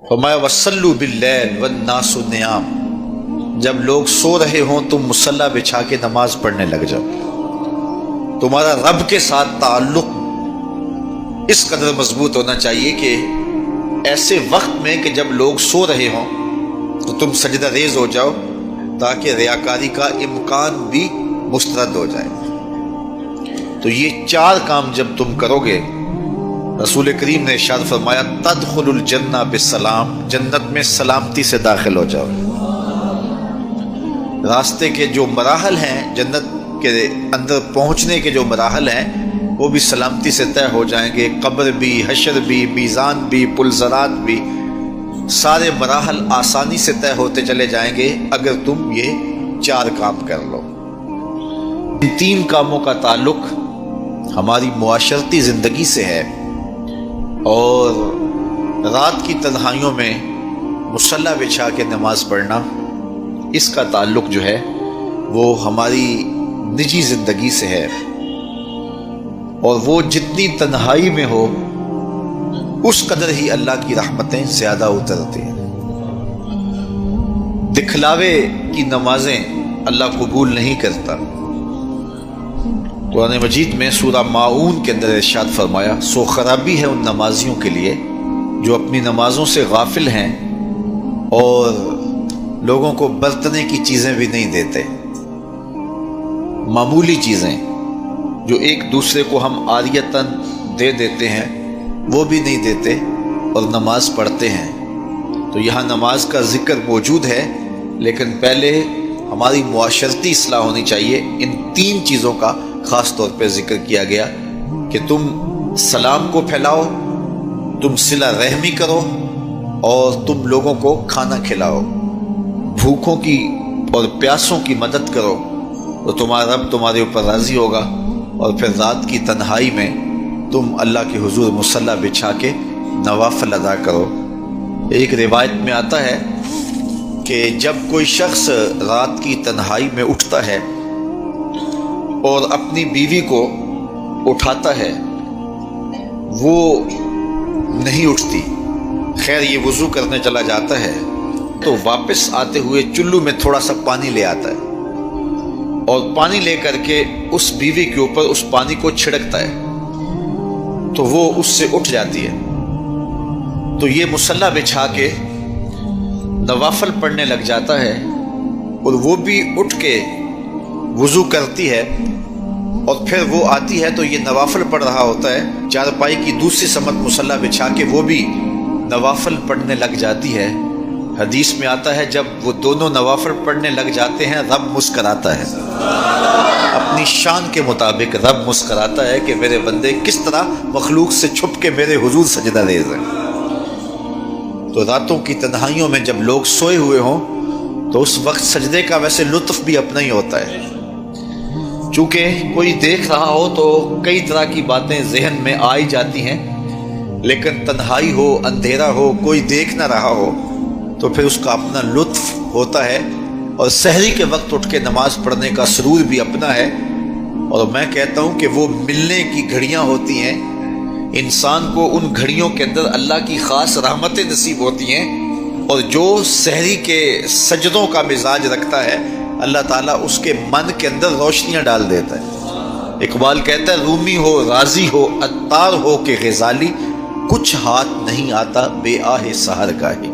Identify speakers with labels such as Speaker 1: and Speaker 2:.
Speaker 1: فرمایا وصلوا باللیل والناس نیام، جب لوگ سو رہے ہوں تم مصلی بچھا کے نماز پڑھنے لگ جاؤ۔ تمہارا رب کے ساتھ تعلق اس قدر مضبوط ہونا چاہیے کہ ایسے وقت میں کہ جب لوگ سو رہے ہوں تو تم سجدہ ریز ہو جاؤ، تاکہ ریاکاری کا امکان بھی مسترد ہو جائے۔ تو یہ چار کام جب تم کرو گے، رسول کریم نے ارشاد فرمایا تدخل الجنہ بسلام، جنت میں سلامتی سے داخل ہو جاؤ۔ راستے کے جو مراحل ہیں، جنت کے اندر پہنچنے کے جو مراحل ہیں، وہ بھی سلامتی سے طے ہو جائیں گے۔ قبر بھی، حشر بھی، میزان بھی، پلزرات بھی، سارے مراحل آسانی سے طے ہوتے چلے جائیں گے اگر تم یہ چار کام کر لو۔ ان تین کاموں کا تعلق ہماری معاشرتی زندگی سے ہے، اور رات کی تنہائیوں میں مصلی بچھا کے نماز پڑھنا، اس کا تعلق جو ہے وہ ہماری نجی زندگی سے ہے، اور وہ جتنی تنہائی میں ہو اس قدر ہی اللہ کی رحمتیں زیادہ اترتی ہیں۔ دکھلاوے کی نمازیں اللہ قبول نہیں کرتا۔ قرآن مجید میں سورہ ماعون کے اندر ارشاد فرمایا سو خرابی ہے ان نمازیوں کے لیے جو اپنی نمازوں سے غافل ہیں اور لوگوں کو برتنے کی چیزیں بھی نہیں دیتے، معمولی چیزیں جو ایک دوسرے کو ہم عاریتاً دے دیتے ہیں وہ بھی نہیں دیتے اور نماز پڑھتے ہیں۔ تو یہاں نماز کا ذکر موجود ہے، لیکن پہلے ہماری معاشرتی اصلاح ہونی چاہیے۔ ان تین چیزوں کا خاص طور پہ ذکر کیا گیا کہ تم سلام کو پھیلاؤ، تم صلہ رحمی کرو، اور تم لوگوں کو کھانا کھلاؤ، بھوکوں کی اور پیاسوں کی مدد کرو، تو تمہارا رب تمہارے اوپر راضی ہوگا، اور پھر رات کی تنہائی میں تم اللہ کے حضور مصلی بچھا کے نوافل ادا کرو۔ ایک روایت میں آتا ہے کہ جب کوئی شخص رات کی تنہائی میں اٹھتا ہے اور اپنی بیوی کو اٹھاتا ہے، وہ نہیں اٹھتی، خیر یہ وضو کرنے چلا جاتا ہے تو واپس آتے ہوئے چلو میں تھوڑا سا پانی لے آتا ہے، اور پانی لے کر کے اس بیوی کے اوپر اس پانی کو چھڑکتا ہے تو وہ اس سے اٹھ جاتی ہے۔ تو یہ مصلی بچھا کے نوافل پڑھنے لگ جاتا ہے، اور وہ بھی اٹھ کے وضو کرتی ہے، اور پھر وہ آتی ہے تو یہ نوافل پڑھ رہا ہوتا ہے، چارپائی کی دوسری سمت مصلی بچھا کے وہ بھی نوافل پڑھنے لگ جاتی ہے۔ حدیث میں آتا ہے جب وہ دونوں نوافل پڑھنے لگ جاتے ہیں رب مسکراتا ہے، اپنی شان کے مطابق رب مسکراتا ہے کہ میرے بندے کس طرح مخلوق سے چھپ کے میرے حضور سجدہ ریز ہیں۔ تو راتوں کی تنہائیوں میں جب لوگ سوئے ہوئے ہوں تو اس وقت سجدے کا ویسے لطف بھی اپنا ہی ہوتا ہے، چونکہ کوئی دیکھ رہا ہو تو کئی طرح کی باتیں ذہن میں آئی جاتی ہیں، لیکن تنہائی ہو، اندھیرا ہو، کوئی دیکھ نہ رہا ہو تو پھر اس کا اپنا لطف ہوتا ہے، اور سحری کے وقت اٹھ کے نماز پڑھنے کا سرور بھی اپنا ہے۔ اور میں کہتا ہوں کہ وہ ملنے کی گھڑیاں ہوتی ہیں، انسان کو ان گھڑیوں کے اندر اللہ کی خاص رحمتیں نصیب ہوتی ہیں، اور جو سحری کے سجدوں کا مزاج رکھتا ہے اللہ تعالیٰ اس کے من کے اندر روشنیاں ڈال دیتا ہے۔ اقبال کہتا ہے رومی ہو، رازی ہو، عطار ہو کہ غزالی، کچھ ہاتھ نہیں آتا بے آہ سحر کا ہی۔